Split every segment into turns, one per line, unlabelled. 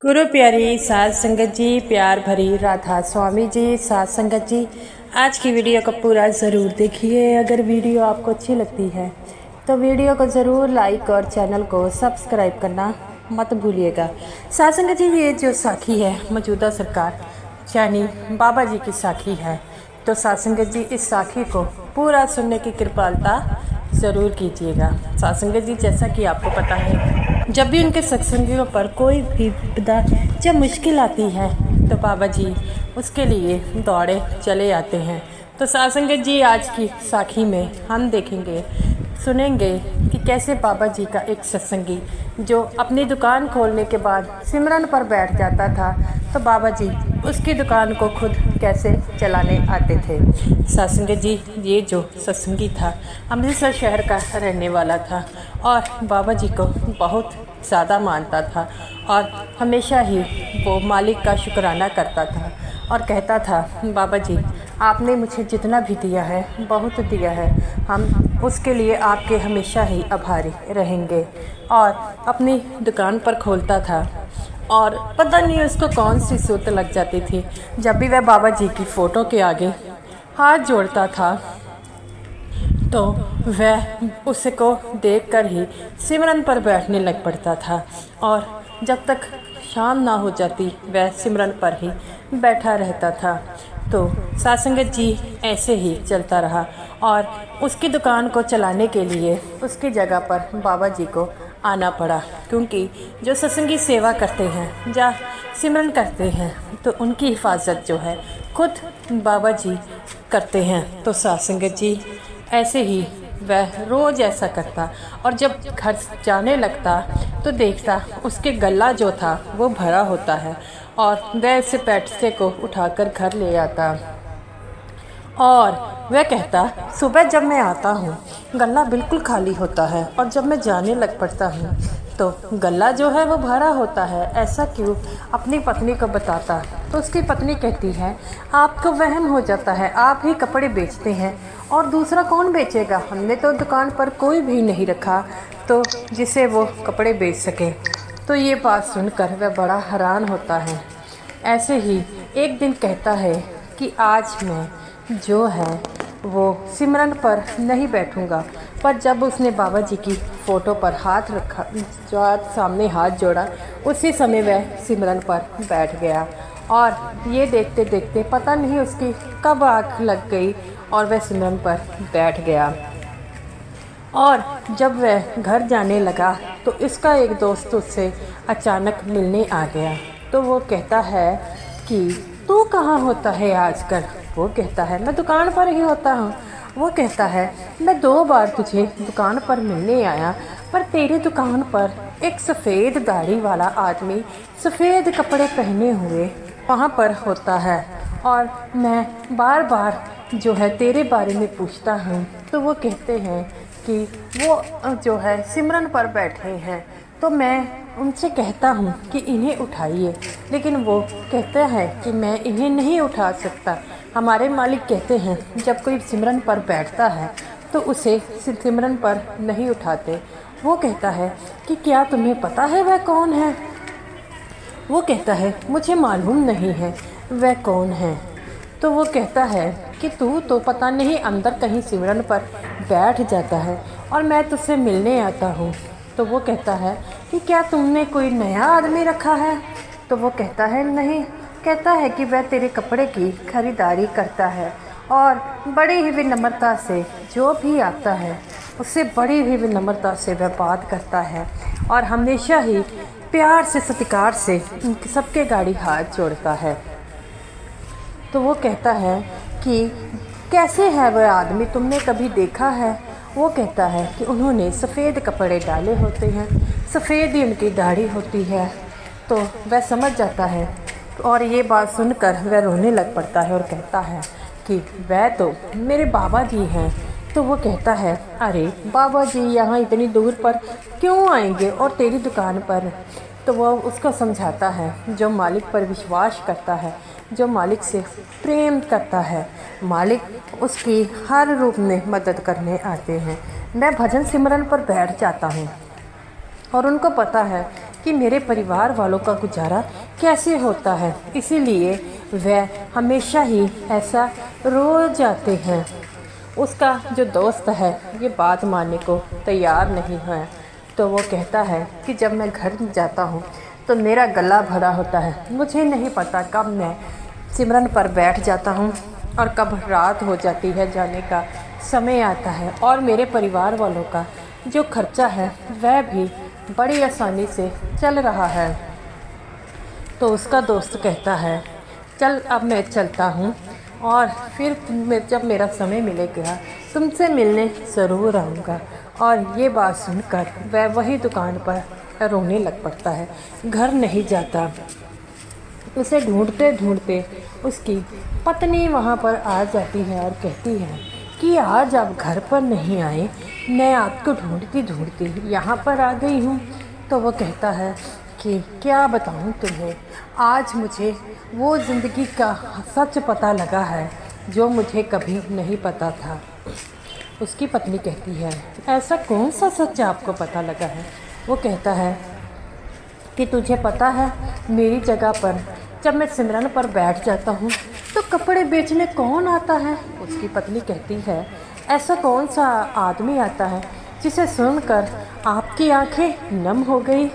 गुरु प्यारी साध संगत जी, प्यार भरी राधा स्वामी जी, साध संगत जी, आज की वीडियो को पूरा ज़रूर देखिए। अगर वीडियो आपको अच्छी लगती है तो वीडियो को ज़रूर लाइक और चैनल को सब्सक्राइब करना मत भूलिएगा। साध संगत जी, ये जो साखी है मौजूदा सरकार यानी बाबा जी की साखी है, तो साध संगत जी इस साखी को पूरा सुनने की कृपालता ज़रूर कीजिएगा। साध संगत जी, जैसा कि आपको पता है, जब भी उनके सत्संगियों पर कोई भी विपदा जब मुश्किल आती है तो बाबा जी उसके लिए दौड़े चले आते हैं। तो साध संगत जी, आज की साखी में हम देखेंगे सुनेंगे कि कैसे बाबा जी का एक सत्संगी जो अपनी दुकान खोलने के बाद सिमरन पर बैठ जाता था, तो बाबा जी उसकी दुकान को खुद कैसे चलाने आते थे। साध संगत जी, ये जो सत्संगी था अमृतसर शहर का रहने वाला था और बाबा जी को बहुत ज़्यादा मानता था और हमेशा ही वो मालिक का शुक्राना करता था और कहता था, बाबा जी आपने मुझे जितना भी दिया है बहुत दिया है, हम उसके लिए आपके हमेशा ही आभारी रहेंगे। और अपनी दुकान पर खोलता था और पता नहीं उसको कौन सी सूरत लग जाती थी, जब भी वह बाबा जी की फ़ोटो के आगे हाथ जोड़ता था तो वह उसको देखकर ही सिमरन पर बैठने लग पड़ता था और जब तक शाम ना हो जाती वह सिमरन पर ही बैठा रहता था। तो साध संगत जी ऐसे ही चलता रहा और उसकी दुकान को चलाने के लिए उसकी जगह पर बाबा जी को आना पड़ा, क्योंकि जो सत्संगी सेवा करते हैं या सिमरन करते हैं तो उनकी हिफाजत जो है खुद बाबा जी करते हैं। तो साध संगत जी ऐसे ही वह रोज़ ऐसा करता और जब घर जाने लगता तो देखता उसके गला जो था वो भरा होता है और वह उसे पैसे को उठाकर घर ले आता और वह कहता, सुबह जब मैं आता हूँ गला बिल्कुल खाली होता है और जब मैं जाने लग पड़ता हूँ तो गला जो है वो भरा होता है, ऐसा क्यों? अपनी पत्नी को बताता तो उसकी पत्नी कहती है, आपको वहम हो जाता है, आप ही कपड़े बेचते हैं और दूसरा कौन बेचेगा? हमने तो दुकान पर कोई भी नहीं रखा तो जिसे वो कपड़े बेच सके। तो ये बात सुनकर वह बड़ा हैरान होता है। ऐसे ही एक दिन कहता है कि आज मैं जो है वो सिमरन पर नहीं बैठूंगा, पर जब उसने बाबा जी की फ़ोटो पर हाथ रखा, जो सामने हाथ जोड़ा, उसी समय वह सिमरन पर बैठ गया और ये देखते देखते पता नहीं उसकी कब आँख लग गई और वह सिमरन पर बैठ गया। और जब वह घर जाने लगा तो इसका एक दोस्त उससे अचानक मिलने आ गया। तो वो कहता है कि तू कहाँ होता है आजकल? वो कहता है, मैं दुकान पर ही होता हूँ। वो कहता है, मैं 2 बार तुझे दुकान पर मिलने आया, पर तेरी दुकान पर एक सफ़ेद दाढ़ी वाला आदमी सफ़ेद कपड़े पहने हुए वहाँ पर होता है और मैं बार बार जो है तेरे बारे में पूछता हूँ तो वो कहते हैं कि वो जो है सिमरन पर बैठे हैं। तो मैं उनसे कहता हूँ कि इन्हें उठाइए, लेकिन वो कहता है कि मैं इन्हें नहीं उठा सकता। हमारे मालिक कहते हैं जब कोई सिमरन पर बैठता है तो उसे सिमरन पर नहीं उठाते। वो कहता है कि क्या तुम्हें पता है वह कौन है? वो कहता है, मुझे मालूम नहीं है वह कौन है। तो वो कहता है कि तू तो पता नहीं अंदर कहीं सिमरन पर बैठ जाता है और मैं तुझसे मिलने आता हूँ। तो वो कहता है कि क्या तुमने कोई नया आदमी रखा है? तो वो कहता है नहीं। कहता है कि वह तेरे कपड़े की खरीदारी करता है और बड़ी ही विनम्रता से जो भी आता है उससे बड़ी ही विनम्रता से वह बात करता है और हमेशा ही प्यार से सत्कार से सबके गाड़ी हाथ जोड़ता है। तो वो कहता है कि कैसे है वह आदमी, तुमने कभी देखा है? वो कहता है कि उन्होंने सफ़ेद कपड़े डाले होते हैं, सफ़ेद ही उनकी दाढ़ी होती है। तो वह समझ जाता है और ये बात सुनकर वह रोने लग पड़ता है और कहता है कि वह तो मेरे बाबा जी हैं। तो वो कहता है, अरे बाबा जी यहाँ इतनी दूर पर क्यों आएंगे और तेरी दुकान पर? तो वो उसको समझाता है, जो मालिक पर विश्वास करता है, जो मालिक से प्रेम करता है, मालिक उसकी हर रूप में मदद करने आते हैं। मैं भजन सिमरन पर बैठ जाता हूँ और उनको पता है कि मेरे परिवार वालों का गुजारा कैसे होता है, इसीलिए वह हमेशा ही ऐसा रो जाते हैं। उसका जो दोस्त है ये बात मानने को तैयार नहीं है। तो वो कहता है कि जब मैं घर जाता हूँ तो मेरा गला भरा होता है। मुझे नहीं पता कब मैं सिमरन पर बैठ जाता हूँ और कब रात हो जाती है, जाने का समय आता है, और मेरे परिवार वालों का जो खर्चा है वह भी बड़ी आसानी से चल रहा है। तो उसका दोस्त कहता है चल अब मैं चलता हूँ और फिर जब मेरा समय मिलेगा तुमसे मिलने ज़रूर आऊँगा। और ये बात सुनकर वह वही दुकान पर रोने लग पड़ता है, घर नहीं जाता। उसे ढूंढते ढूंढते उसकी पत्नी वहाँ पर आ जाती है और कहती है कि आज आप घर पर नहीं आए, मैं आपको ढूंढती ढूंढती यहाँ पर आ गई हूँ। तो वो कहता है कि क्या बताऊँ तुम्हें, आज मुझे वो ज़िंदगी का सच पता लगा है जो मुझे कभी नहीं पता था। उसकी पत्नी कहती है ऐसा कौन सा सच आपको पता लगा है? वो कहता है कि तुझे पता है मेरी जगह पर जब मैं सिमरन पर बैठ जाता हूँ तो कपड़े बेचने कौन आता है? उसकी पत्नी कहती है ऐसा कौन सा आदमी आता है जिसे सुनकर आपकी आंखें नम हो गई?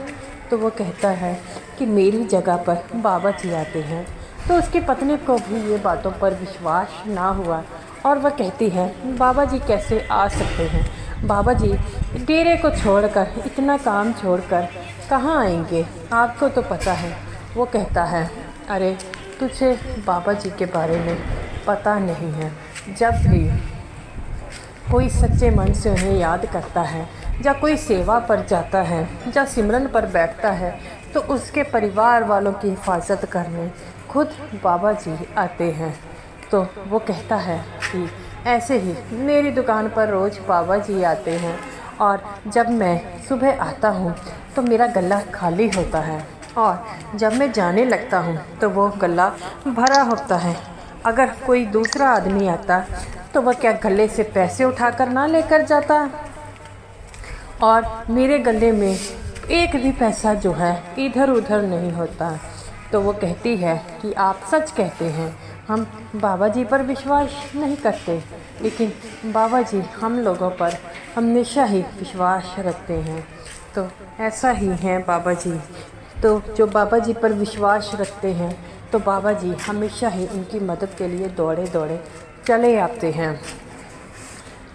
तो वो कहता है कि मेरी जगह पर बाबा जी आते हैं। तो उसकी पत्नी को भी ये बातों पर विश्वास ना हुआ और वह कहती है बाबा जी कैसे आ सकते हैं? बाबा जी डेरे को छोड़कर, इतना काम छोड़कर कहाँ आएंगे? आपको तो पता है। वो कहता है अरे तुझे बाबा जी के बारे में पता नहीं है। जब भी कोई सच्चे मन से उन्हें याद करता है, या कोई सेवा पर जाता है, या सिमरन पर बैठता है, तो उसके परिवार वालों की हिफाजत करने खुद बाबा जी आते हैं। तो वो कहता है कि ऐसे ही मेरी दुकान पर रोज़ बाबा जी आते हैं और जब मैं सुबह आता हूँ तो मेरा गला खाली होता है और जब मैं जाने लगता हूँ तो वो गला भरा होता है। अगर कोई दूसरा आदमी आता तो वह क्या गले से पैसे उठाकर ना लेकर जाता? और मेरे गले में एक भी पैसा जो है इधर उधर नहीं होता। तो वो कहती है कि आप सच कहते हैं, हम बाबा जी पर विश्वास नहीं करते, लेकिन बाबा जी हम लोगों पर हमेशा ही विश्वास रखते हैं। तो ऐसा ही है बाबा जी। तो जो बाबा जी पर विश्वास रखते हैं तो बाबा जी हमेशा ही उनकी मदद के लिए दौड़े दौड़े चले आते हैं।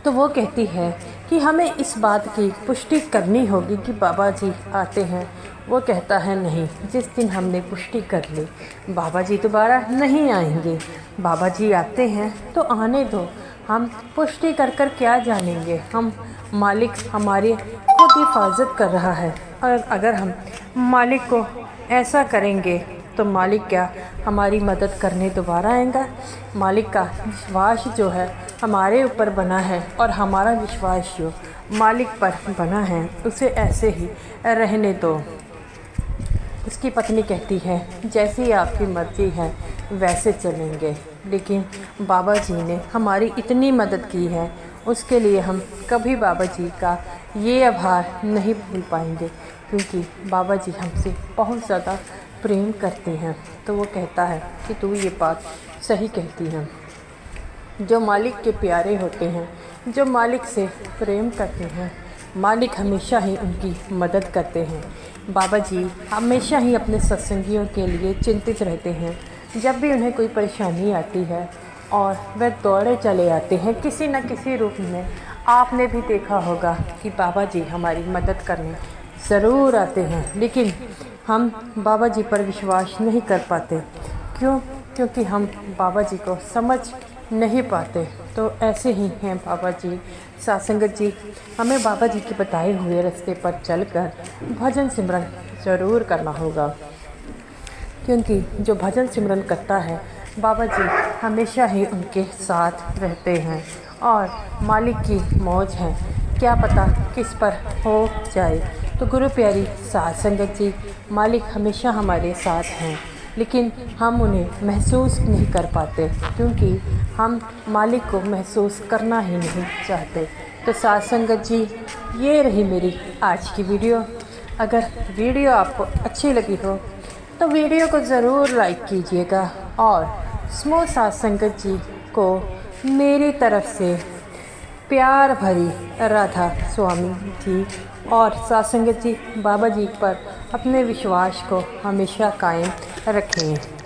तो वो कहती है कि हमें इस बात की पुष्टि करनी होगी कि बाबा जी आते हैं। वो कहता है नहीं, जिस दिन हमने पुष्टि कर ली बाबा जी दोबारा नहीं आएंगे। बाबा जी आते हैं तो आने दो, हम पुष्टि कर कर क्या जानेंगे? हम मालिक हमारी खुद हिफाजत कर रहा है, और अगर हम मालिक को ऐसा करेंगे तो मालिक क्या हमारी मदद करने दोबारा आएगा? मालिक का विश्वास जो है हमारे ऊपर बना है और हमारा विश्वास जो मालिक पर बना है उसे ऐसे ही रहने दो। उसकी पत्नी कहती है जैसी आपकी मर्ज़ी है वैसे चलेंगे, लेकिन बाबा जी ने हमारी इतनी मदद की है उसके लिए हम कभी बाबा जी का ये आभार नहीं भूल पाएंगे, क्योंकि बाबा जी हमसे बहुत ज़्यादा प्रेम करते हैं। तो वो कहता है कि तू ये बात सही कहती है। जो मालिक के प्यारे होते हैं, जो मालिक से प्रेम करते हैं, मालिक हमेशा ही उनकी मदद करते हैं। बाबा जी हमेशा ही अपने सत्संगियों के लिए चिंतित रहते हैं। जब भी उन्हें कोई परेशानी आती है और वह दौड़े चले आते हैं किसी न किसी रूप में। आपने भी देखा होगा कि बाबा जी हमारी मदद करने ज़रूर आते हैं, लेकिन हम बाबा जी पर विश्वास नहीं कर पाते। क्यों? क्योंकि हम बाबा जी को समझ नहीं पाते। तो ऐसे ही हैं बाबा जी। सासंगत जी, हमें बाबा जी के बताए हुए रास्ते पर चलकर भजन सिमरन ज़रूर करना होगा, क्योंकि जो भजन सिमरन करता है बाबा जी हमेशा ही उनके साथ रहते हैं और मालिक की मौज है, क्या पता किस पर हो जाए। तो गुरु प्यारी साध संगत जी, मालिक हमेशा हमारे साथ हैं, लेकिन हम उन्हें महसूस नहीं कर पाते, क्योंकि हम मालिक को महसूस करना ही नहीं चाहते। तो साध संगत जी, ये रही मेरी आज की वीडियो। अगर वीडियो आपको अच्छी लगी हो तो वीडियो को ज़रूर लाइक कीजिएगा और समूह साथ संगत जी को मेरी तरफ से प्यार भरी राधा स्वामी जी और साथ संगत जी बाबा जी पर अपने विश्वास को हमेशा कायम रखें।